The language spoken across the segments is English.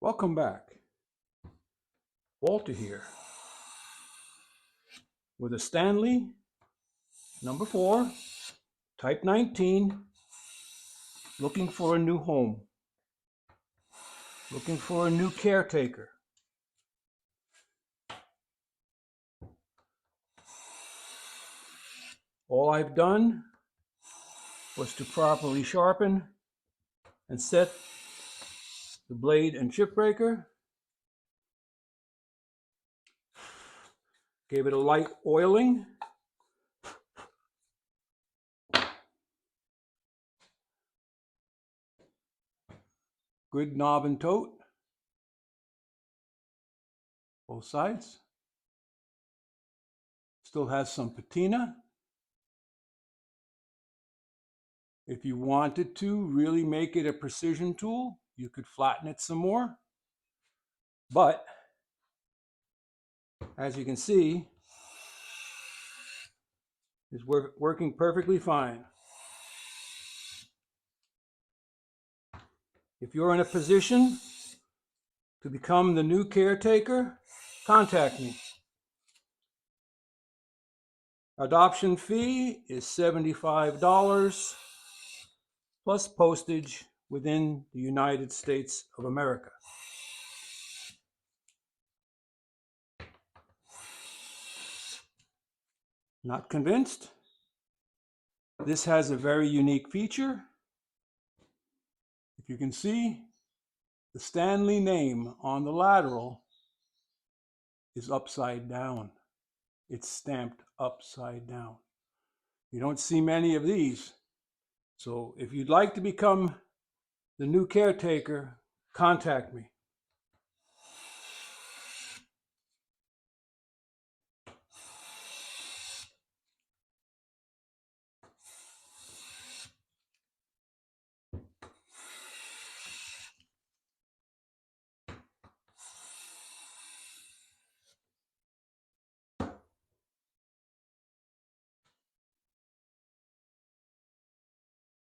Welcome back. Walter here with a Stanley number 4, type 19, looking for a new home, looking for a new caretaker. All I've done was to properly sharpen and set the blade and chip breaker. Gave it a light oiling. Good knob and tote. Both sides. Still has some patina. If you wanted to really make it a precision tool, you could flatten it some more. But as you can see, it's working perfectly fine. If you're in a position to become the new caretaker, contact me. Adoption fee is $75 plus postage within the United States of America. Not convinced? This has a very unique feature. If you can see, the Stanley name on the lateral is upside down. It's stamped upside down. You don't see many of these. So if you'd like to become the new caretaker, contact me.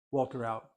Walter out.